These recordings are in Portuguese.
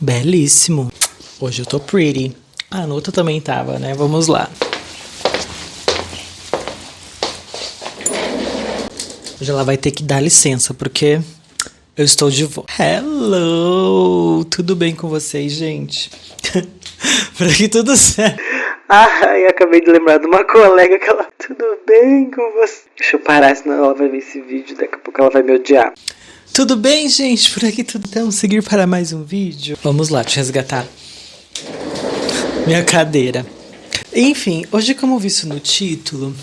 Belíssimo. Hoje eu tô pretty. Ah, no outro também tava, né? Vamos lá. Hoje ela vai ter que dar licença, porque eu estou de volta. Hello! Tudo bem com vocês, gente? Por aqui tudo certo. Ai, acabei de lembrar de uma colega que ela... Tudo bem com você? Deixa eu parar, senão ela vai ver esse vídeo. Daqui a pouco ela vai me odiar. Tudo bem, gente? Por aqui tudo... Então, seguir para mais um vídeo. Vamos lá, deixa eu resgatar minha cadeira. Enfim, hoje, como visto no título,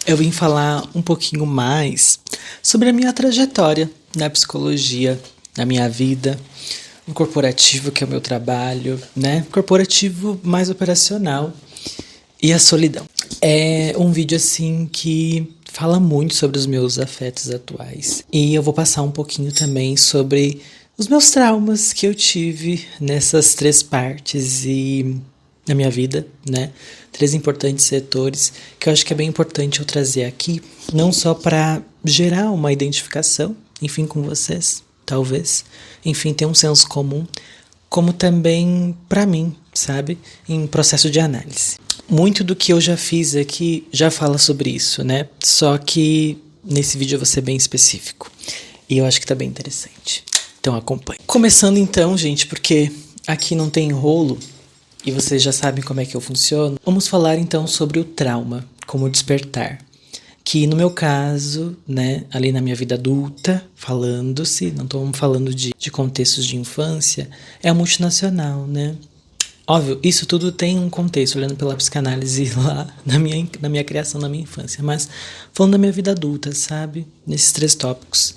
eu vim falar um pouquinho mais sobre a minha trajetória na psicologia, na minha vida, no corporativo, que é o meu trabalho, né? Corporativo mais operacional e a solidão. É um vídeo, assim, que fala muito sobre os meus afetos atuais. E eu vou passar um pouquinho também sobre os meus traumas que eu tive nessas três partes e na minha vida, né? Três importantes setores que eu acho que é bem importante eu trazer aqui, não só para gerar uma identificação, enfim, com vocês, talvez, enfim, ter um senso comum, como também para mim, sabe? Em processo de análise. Muito do que eu já fiz aqui já fala sobre isso, né? Só que nesse vídeo eu vou ser bem específico. E eu acho que tá bem interessante. Então acompanhe. Começando então, gente, porque aqui não tem enrolo e vocês já sabem como é que eu funciono. Vamos falar então sobre o trauma, como despertar. Que no meu caso, né, ali na minha vida adulta, falando-se, não estou falando de contextos de infância, é a multinacional, né? Óbvio, isso tudo tem um contexto, olhando pela psicanálise lá na minha criação, na minha infância. Mas falando da minha vida adulta, sabe? Nesses três tópicos.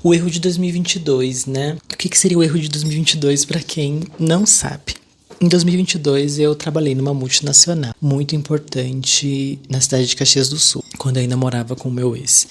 O erro de 2022, né? O que seria o erro de 2022 para quem não sabe? Em 2022 eu trabalhei numa multinacional muito importante na cidade de Caxias do Sul, quando eu ainda morava com o meu ex.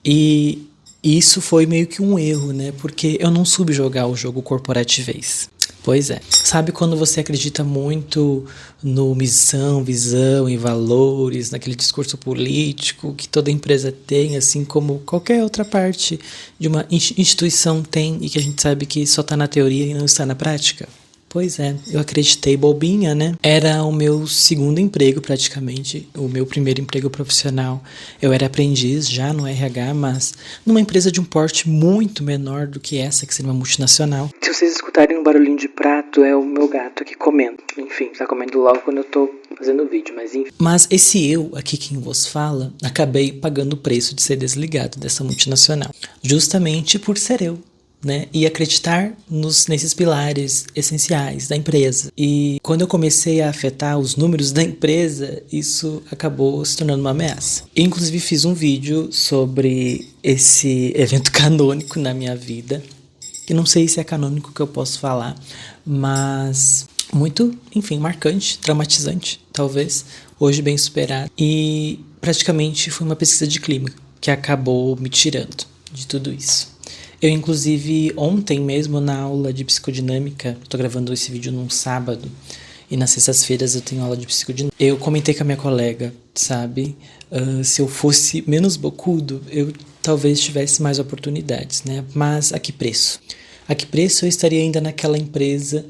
E isso foi meio que um erro, né? Porque eu não soube jogar o jogo corporativez. Pois é. Sabe quando você acredita muito no missão, visão e valores, naquele discurso político que toda empresa tem, assim como qualquer outra parte de uma instituição tem e que a gente sabe que só está na teoria e não está na prática? Pois é, eu acreditei bobinha, né? Era o meu segundo emprego praticamente, o meu primeiro emprego profissional. Eu era aprendiz já no RH, mas numa empresa de um porte muito menor do que essa, que seria uma multinacional. Se vocês escutarem um barulhinho de prato, é o meu gato aqui comendo. Enfim, tá comendo logo quando eu tô fazendo o vídeo, mas enfim. Mas esse eu, aqui quem vos fala, acabei pagando o preço de ser desligado dessa multinacional. Justamente por ser eu. Né, e acreditar nesses pilares essenciais da empresa. E quando eu comecei a afetar os números da empresa, isso acabou se tornando uma ameaça. Eu, inclusive, fiz um vídeo sobre esse evento canônico na minha vida, que não sei se é canônico que eu posso falar, mas muito, enfim, marcante, traumatizante, talvez, hoje bem superado. E praticamente foi uma pesquisa de clima que acabou me tirando de tudo isso. Eu, inclusive, ontem mesmo, na aula de psicodinâmica, tô gravando esse vídeo num sábado, e nas sextas-feiras eu tenho aula de psicodinâmica. Eu comentei com a minha colega, sabe? Se eu fosse menos bocudo, eu talvez tivesse mais oportunidades, né? Mas a que preço? A que preço eu estaria ainda naquela empresa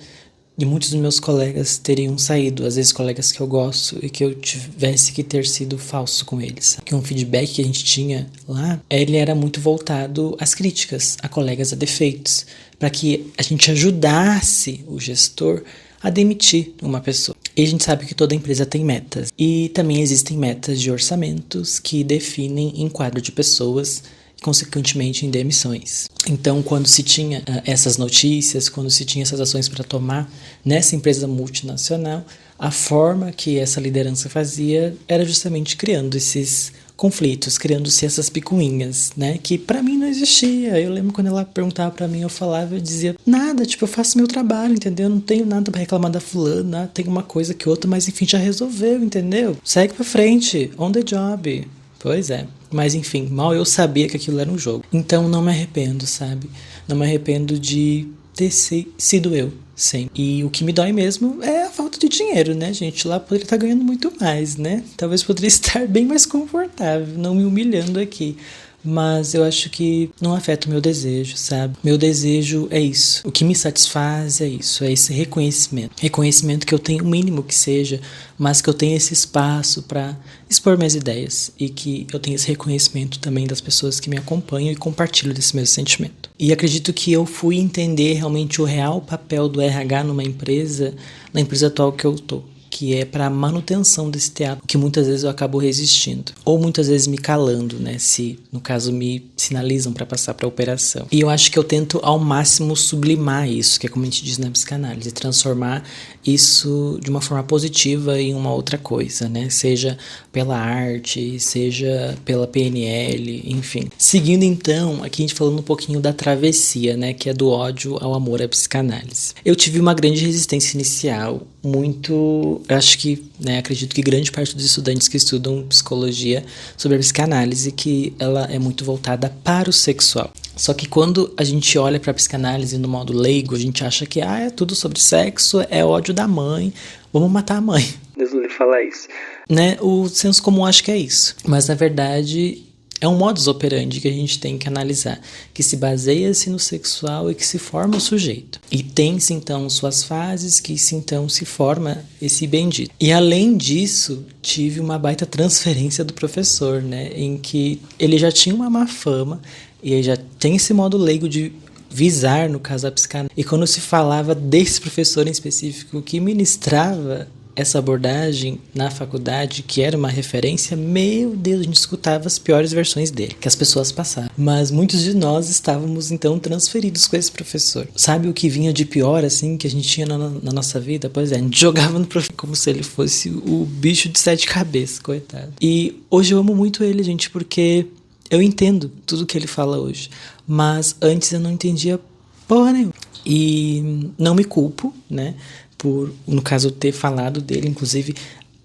e muitos dos meus colegas teriam saído, às vezes colegas que eu gosto, e que eu tivesse que ter sido falso com eles. Que um feedback que a gente tinha lá, ele era muito voltado às críticas, a colegas, a defeitos, para que a gente ajudasse o gestor a demitir uma pessoa. E a gente sabe que toda empresa tem metas, e também existem metas de orçamentos que definem em quadro de pessoas, consequentemente em demissões. Então, quando se tinha essas notícias, quando se tinha essas ações para tomar nessa empresa multinacional, a forma que essa liderança fazia era justamente criando esses conflitos, criando-se essas picuinhas, né? Que para mim não existia. Eu lembro quando ela perguntava para mim, eu falava, eu dizia, nada, tipo, eu faço meu trabalho, entendeu? Eu não tenho nada para reclamar da fulana, tem uma coisa que outra, mas enfim, já resolveu, entendeu? Segue pra frente, on the job. Pois é. Mas enfim, mal eu sabia que aquilo era um jogo. Então não me arrependo, sabe? Não me arrependo de ter sido eu, sempre. E o que me dói mesmo é a falta de dinheiro, né, gente? Lá poderia estar ganhando muito mais, né? Talvez poderia estar bem mais confortável, não me humilhando aqui. mas eu acho que não afeta o meu desejo, sabe? Meu desejo é isso. O que me satisfaz é isso, é esse reconhecimento. Reconhecimento que eu tenho, o mínimo que seja, mas que eu tenho esse espaço para expor minhas ideias e que eu tenho esse reconhecimento também das pessoas que me acompanham e compartilham desse mesmo sentimento. E acredito que eu fui entender realmente o real papel do RH numa empresa, na empresa atual que eu tô, que é para manutenção desse teatro, que muitas vezes eu acabo resistindo, ou muitas vezes me calando, né, se no caso me sinalizam para passar para operação. E eu acho que eu tento ao máximo sublimar isso, que é como a gente diz na psicanálise, transformar isso de uma forma positiva em uma outra coisa, né, seja pela arte, seja pela PNL, enfim. Seguindo então, aqui a gente falando um pouquinho da travessia, né, que é do ódio ao amor à psicanálise. Eu tive uma grande resistência inicial, muito, eu acho que, né, acredito que grande parte dos estudantes que estudam psicologia sobre a psicanálise, que ela é muito voltada para o sexual. Só que quando a gente olha para a psicanálise no modo leigo, a gente acha que é tudo sobre sexo, é ódio da mãe, vamos matar a mãe. Deus lhe falar isso. Né? O senso comum acha que é isso. Mas na verdade é um modus operandi que a gente tem que analisar, que se baseia-se no sexual e que se forma o sujeito. E tem-se então suas fases, que se então se forma esse bendito. E além disso, tive uma baita transferência do professor, né? Em que ele já tinha uma má fama e ele já tem esse modo leigo de visar, no caso, a psicanálise. E quando se falava desse professor em específico que ministrava essa abordagem na faculdade, que era uma referência, meu Deus, a gente escutava as piores versões dele, que as pessoas passavam. Mas muitos de nós estávamos, então, transferidos com esse professor. Sabe o que vinha de pior, assim, que a gente tinha na nossa vida? Pois é, a gente jogava no professor como se ele fosse o bicho de 7 cabeças, coitado. E hoje eu amo muito ele, gente, porque eu entendo tudo que ele fala hoje. Mas antes eu não entendia porra nenhuma. E não me culpo, né? Por, no caso, ter falado dele, inclusive,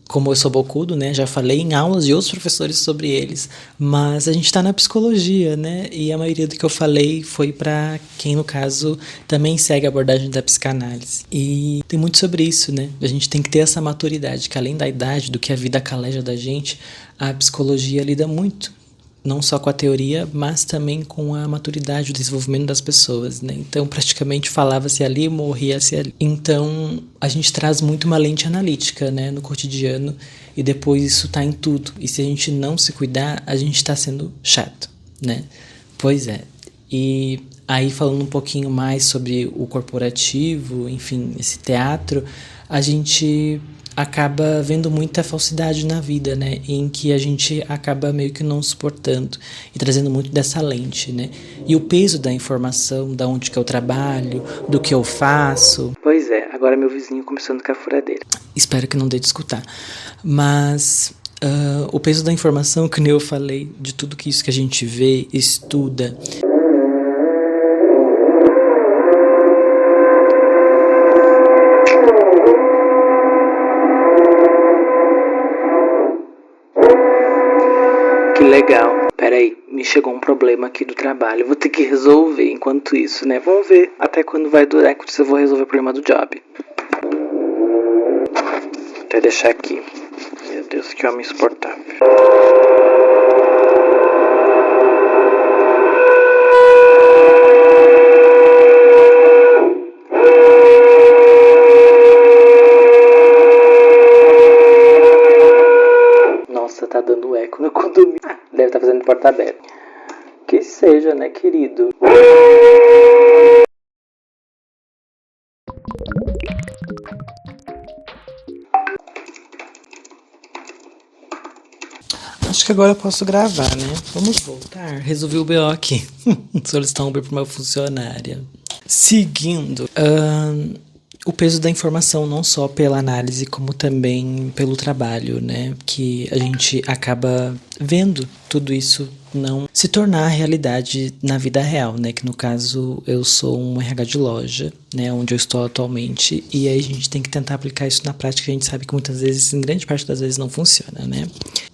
como eu sou bocudo, né, já falei em aulas de outros professores sobre eles, mas a gente está na psicologia, né, e a maioria do que eu falei foi para quem, no caso, também segue a abordagem da psicanálise. E tem muito sobre isso, né, a gente tem que ter essa maturidade, que além da idade, do que a vida caleja da gente, a psicologia lida muito, não só com a teoria, mas também com a maturidade, o desenvolvimento das pessoas, né? Então, praticamente falava-se ali e morria-se ali. Então, a gente traz muito uma lente analítica, né, no cotidiano, e depois isso tá em tudo. E se a gente não se cuidar, a gente tá sendo chato, né? Pois é. E aí, falando um pouquinho mais sobre o corporativo, enfim, esse teatro, a gente acaba vendo muita falsidade na vida, né, em que a gente acaba meio que não suportando e trazendo muito dessa lente, né, e o peso da informação, da onde que eu trabalho, do que eu faço. Pois é, agora meu vizinho começando com a furadeira. Espero que não dê de escutar, mas o peso da informação, que nem eu falei, de tudo que isso que a gente vê, estuda. Que legal. Peraí, me chegou um problema aqui do trabalho. Vou ter que resolver enquanto isso, né? Vamos ver até quando vai durar, enquanto eu vou resolver o problema do job. Vou até deixar aqui. Meu Deus, que homem insuportável. Nossa, tá dando eco no condomínio. Deve estar fazendo porta aberta. Que seja, né, querido? Acho que agora eu posso gravar, né? Vamos voltar. Resolvi o BO aqui. Solicitar um Uber para uma funcionária. Seguindo. O peso da informação, não só pela análise, como também pelo trabalho, né? Que a gente acaba vendo tudo isso não se tornar realidade na vida real, né? Que no caso eu sou um RH de loja, né? Onde eu estou atualmente, e aí a gente tem que tentar aplicar isso na prática. A gente sabe que muitas vezes, em grande parte das vezes, não funciona, né?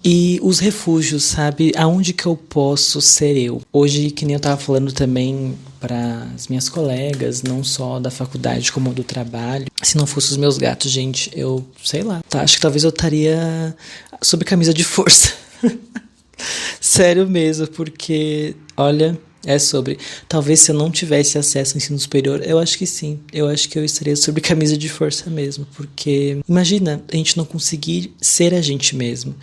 E os refúgios, sabe? Aonde que eu posso ser eu? Hoje, que nem eu tava falando também para as minhas colegas, não só da faculdade como do trabalho. Se não fossem os meus gatos, gente, eu sei lá. Tá, acho que talvez eu estaria sob camisa de força. Sério mesmo, porque, olha, é sobre. Talvez se eu não tivesse acesso ao ensino superior, eu acho que sim. Eu acho que eu estaria sobre camisa de força mesmo, porque imagina a gente não conseguir ser a gente mesmo.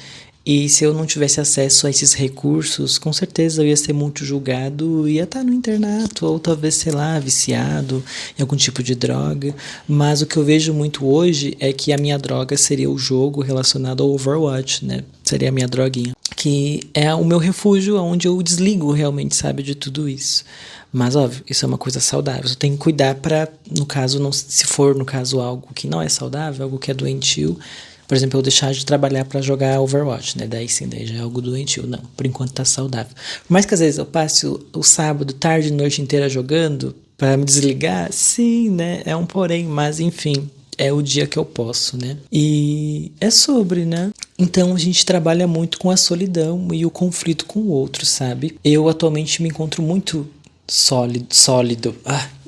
E se eu não tivesse acesso a esses recursos, com certeza eu ia ser muito julgado, ia estar no internato, ou talvez, sei lá, viciado em algum tipo de droga. Mas o que eu vejo muito hoje é que a minha droga seria o jogo relacionado ao Overwatch, né? Seria a minha droguinha. Que é o meu refúgio, onde eu desligo realmente, sabe, de tudo isso. Mas, óbvio, isso é uma coisa saudável. Você tem que cuidar para, no caso, não, se for, no caso, algo que não é saudável, algo que é doentio, por exemplo, eu deixar de trabalhar para jogar Overwatch, né? Daí sim, daí já é algo doentio. Não, por enquanto tá saudável. Por mais que às vezes eu passe o sábado, tarde e noite inteira jogando para me desligar, sim, né? É um porém, mas enfim, é o dia que eu posso, né? E é sobre, né? Então a gente trabalha muito com a solidão e o conflito com o outro, sabe? Eu atualmente me encontro muito sólido,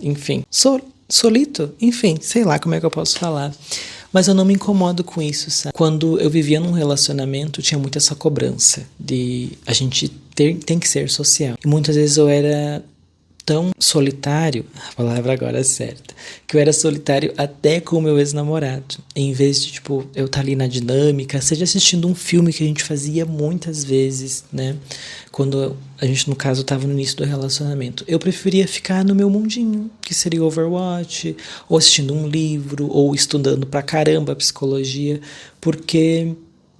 enfim, solito, enfim, sei lá como é que eu posso falar. Mas eu não me incomodo com isso, sabe? Quando eu vivia num relacionamento, tinha muito essa cobrança de a gente tem que ser social. E muitas vezes eu era tão solitário, a palavra agora é certa, que eu era solitário até com o meu ex-namorado. Em vez de, tipo, eu estar ali na dinâmica, seja assistindo um filme que a gente fazia muitas vezes, né? Quando a gente, no caso, estava no início do relacionamento. Eu preferia ficar no meu mundinho, que seria Overwatch, ou assistindo um livro, ou estudando pra caramba psicologia, porque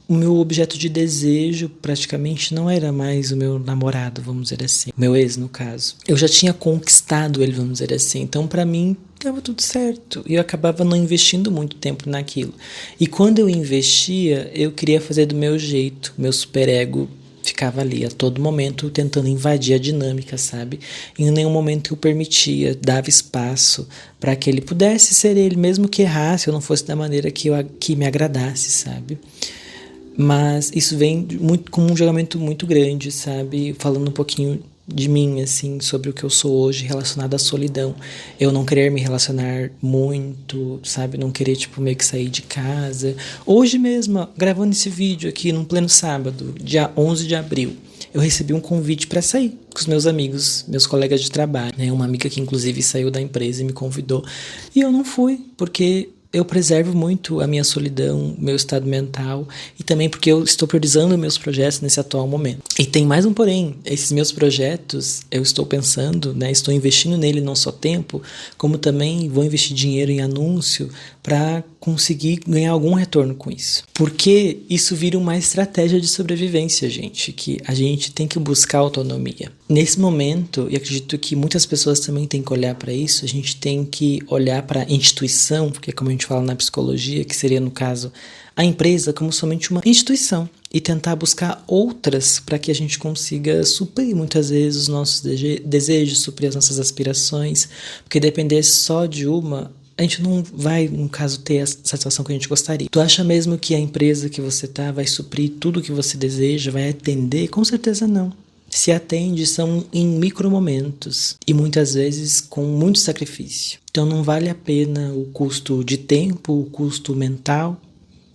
o meu objeto de desejo praticamente não era mais o meu namorado, vamos dizer assim, o meu ex no caso. Eu já tinha conquistado ele, vamos dizer assim. Então para mim estava tudo certo e eu acabava não investindo muito tempo naquilo. E quando eu investia, eu queria fazer do meu jeito, meu superego ficava ali a todo momento tentando invadir a dinâmica, sabe? Em nenhum momento eu permitia, dava espaço para que ele pudesse ser ele, mesmo que errasse ou não fosse da maneira que me agradasse, sabe? Mas isso vem muito, com um julgamento muito grande, sabe? Falando um pouquinho de mim, assim, sobre o que eu sou hoje relacionado à solidão. Eu não querer me relacionar muito, sabe? Não querer, tipo, meio que sair de casa. Hoje mesmo, ó, gravando esse vídeo aqui, num pleno sábado, dia 11 de abril, eu recebi um convite para sair com os meus amigos, meus colegas de trabalho, né? Uma amiga que inclusive saiu da empresa e me convidou. E eu não fui, porque eu preservo muito a minha solidão, meu estado mental e também porque eu estou priorizando meus projetos nesse atual momento. E tem mais um porém, esses meus projetos, eu estou pensando, né, estou investindo nele não só tempo, como também vou investir dinheiro em anúncio para conseguir ganhar algum retorno com isso. Porque isso vira uma estratégia de sobrevivência, gente, que a gente tem que buscar autonomia. Nesse momento, e acredito que muitas pessoas também têm que olhar para isso, a gente tem que olhar para a instituição, porque como a gente fala na psicologia, que seria no caso a empresa como somente uma instituição e tentar buscar outras para que a gente consiga suprir muitas vezes os nossos desejos, suprir as nossas aspirações, porque depender só de uma, a gente não vai, no caso, ter a satisfação que a gente gostaria. Tu acha mesmo que a empresa que você tá vai suprir tudo que você deseja, vai atender? Com certeza não. Se atende, são em micromomentos e muitas vezes com muito sacrifício. Então não vale a pena o custo de tempo, o custo mental.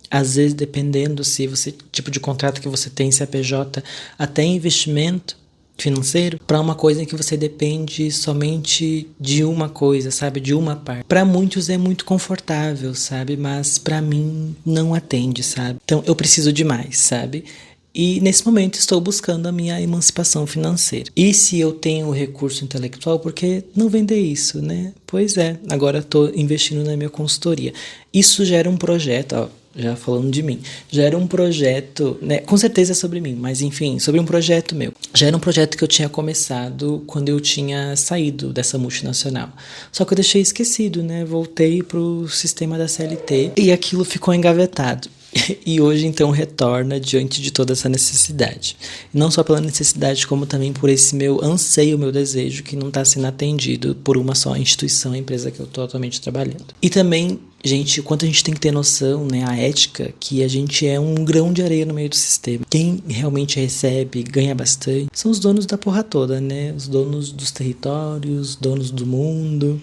Às vezes, dependendo se você tipo de contrato que você tem, se é PJ, até investimento financeiro para uma coisa em que você depende somente de uma coisa, sabe, de uma parte. Para muitos é muito confortável, sabe, mas para mim não atende, sabe. Então eu preciso de mais, sabe. E nesse momento estou buscando a minha emancipação financeira. E se eu tenho o recurso intelectual, por que não vender isso, né? Pois é, agora estou investindo na minha consultoria. Isso gera um projeto, ó, já falando de mim, gera um projeto, né? Com certeza é sobre mim, mas enfim, sobre um projeto meu. Já era um projeto que eu tinha começado quando eu tinha saído dessa multinacional. Só que eu deixei esquecido, né? Voltei pro sistema da CLT e aquilo ficou engavetado. E hoje então retorna diante de toda essa necessidade. Não só pela necessidade, como também por esse meu anseio, meu desejo que não está sendo atendido por uma só instituição, a empresa que eu estou atualmente trabalhando. E também, gente, o quanto a gente tem que ter noção, né, a ética, que a gente é um grão de areia no meio do sistema. Quem realmente recebe, ganha bastante, são os donos da porra toda, né? Os donos dos territórios, donos do mundo,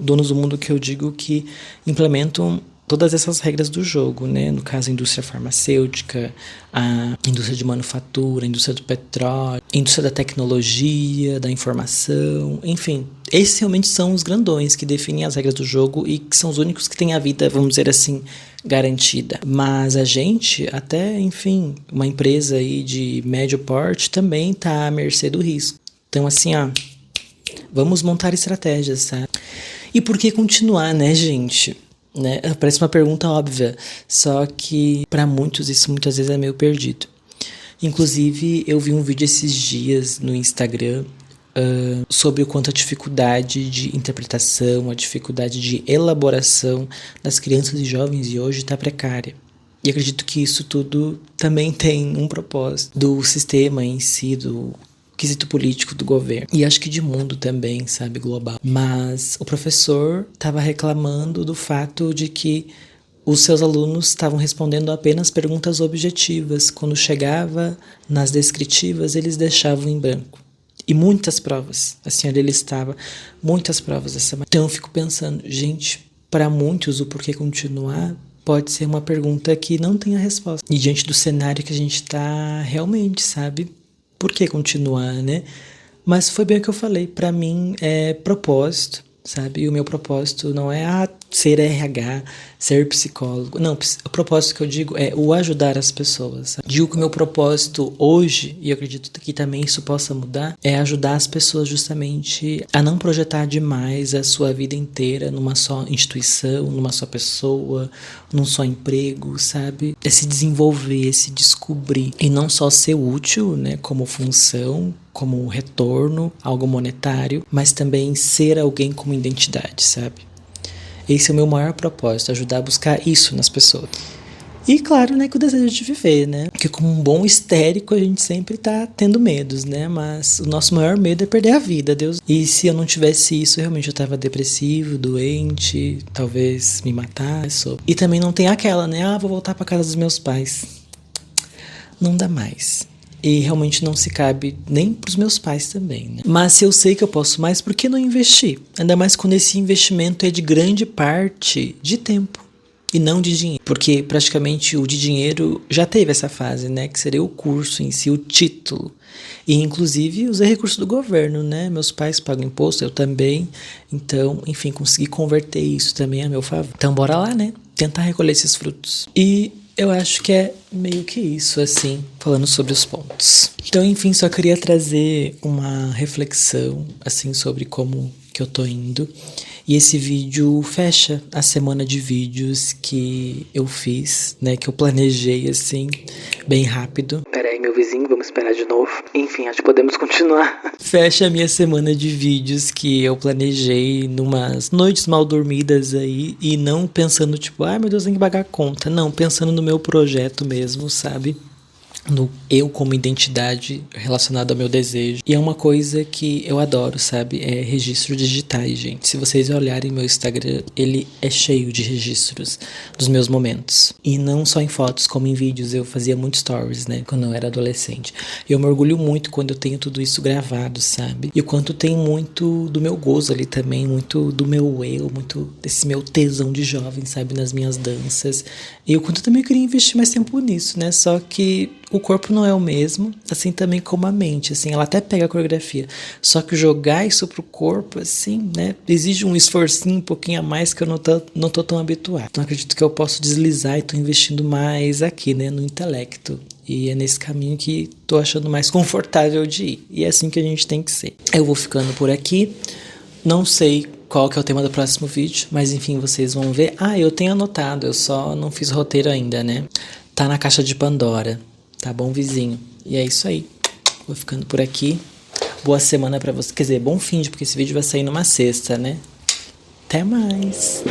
donos do mundo que eu digo que implementam todas essas regras do jogo, né? No caso, a indústria farmacêutica, a indústria de manufatura, a indústria do petróleo, a indústria da tecnologia, da informação, enfim. Esses realmente são os grandões que definem as regras do jogo e que são os únicos que têm a vida, vamos dizer assim, garantida. Mas a gente, até, enfim, uma empresa aí de médio porte também tá à mercê do risco. Então, assim, ó, vamos montar estratégias, sabe? E por que continuar, né, gente? Né? Parece uma pergunta óbvia, só que para muitos isso muitas vezes é meio perdido. Inclusive, eu vi um vídeo esses dias no Instagram sobre o quanto a dificuldade de interpretação, a dificuldade de elaboração das crianças e jovens de hoje está precária. E acredito que isso tudo também tem um propósito do sistema em si, do quesito político do governo. E acho que de mundo também, sabe, global. Mas o professor estava reclamando do fato de que os seus alunos estavam respondendo apenas perguntas objetivas. Quando chegava nas descritivas, eles deixavam em branco. E muitas provas. Assim, ele listava muitas provas dessa maneira. Então eu fico pensando, gente, para muitos o porquê continuar pode ser uma pergunta que não tem a resposta. E diante do cenário que a gente está realmente, sabe? Por que continuar, né? Mas foi bem o que eu falei. Pra mim é propósito, sabe? E o meu propósito não é ser RH, ser psicólogo. Não, o propósito que eu digo é o ajudar as pessoas. Sabe? Digo que o meu propósito hoje, e eu acredito que também isso possa mudar, é ajudar as pessoas justamente a não projetar demais a sua vida inteira numa só instituição, numa só pessoa, num só emprego, sabe? É se desenvolver, é se descobrir. E não só ser útil, né, como função, como retorno, algo monetário, mas também ser alguém como identidade, sabe? Esse é o meu maior propósito, ajudar a buscar isso nas pessoas. E claro, né, que o desejo de viver, né? Porque como um bom histérico, a gente sempre tá tendo medos, né? Mas o nosso maior medo é perder a vida, Deus. E se eu não tivesse isso, realmente eu tava depressivo, doente, talvez me matar. E também não tem aquela, né? Vou voltar pra casa dos meus pais. Não dá mais. E realmente não se cabe nem pros meus pais também, né? Mas se eu sei que eu posso mais, por que não investir? Ainda mais quando esse investimento é de grande parte de tempo e não de dinheiro. Porque praticamente o de dinheiro já teve essa fase, né? Que seria o curso em si, o título. E inclusive usei recurso do governo, né? Meus pais pagam imposto, eu também. Então, enfim, consegui converter isso também a meu favor. Então bora lá, né? Tentar recolher esses frutos. E eu acho que é meio que isso, assim, falando sobre os pontos. Então, enfim, só queria trazer uma reflexão, assim, sobre como que eu tô indo. E esse vídeo fecha a semana de vídeos que eu fiz, né, que eu planejei, assim, bem rápido. Peraí, meu vizinho, vamos esperar de novo. Enfim, acho que podemos continuar. Fecha a minha semana de vídeos que eu planejei numas noites mal dormidas aí, e não pensando, tipo, ai meu Deus, tem que pagar a conta. Não, pensando no meu projeto mesmo, sabe? No eu como identidade relacionada ao meu desejo. E é uma coisa que eu adoro, sabe? É registros digitais, gente. Se vocês olharem meu Instagram, ele é cheio de registros dos meus momentos. E não só em fotos, como em vídeos. Eu fazia muito stories, né? Quando eu era adolescente. E eu me orgulho muito quando eu tenho tudo isso gravado, sabe? E o quanto tem muito do meu gozo ali também, muito do meu eu, muito desse meu tesão de jovem, sabe? Nas minhas danças. E o quanto eu também queria investir mais tempo nisso, né? Só que o corpo não é o mesmo, assim também como a mente, assim, ela até pega a coreografia, só que jogar isso pro corpo, assim, né, exige um esforcinho um pouquinho a mais que eu não tô tão habituado. Então acredito que eu posso deslizar e tô investindo mais aqui, né, no intelecto. E é nesse caminho que tô achando mais confortável de ir. E é assim que a gente tem que ser. Eu vou ficando por aqui, não sei qual que é o tema do próximo vídeo, mas enfim, vocês vão ver. Eu tenho anotado, eu só não fiz roteiro ainda, né? Tá na caixa de Pandora. Tá bom, vizinho? E é isso aí. Vou ficando por aqui. Boa semana pra você. Quer dizer, bom fim de, porque esse vídeo vai sair numa sexta, né? Até mais.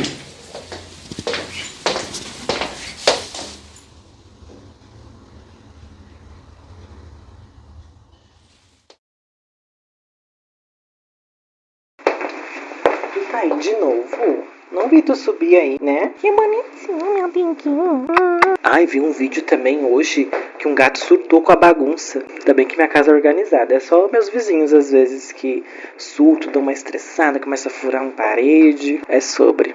Tu tá aí de novo? Não vi tu subir aí, né? Que bonitinho, meu pinguinho. Vi um vídeo também hoje que um gato surtou com a bagunça. Ainda bem que minha casa é organizada. É só meus vizinhos, às vezes, que surtam, dão uma estressada, começam a furar uma parede. É sobre.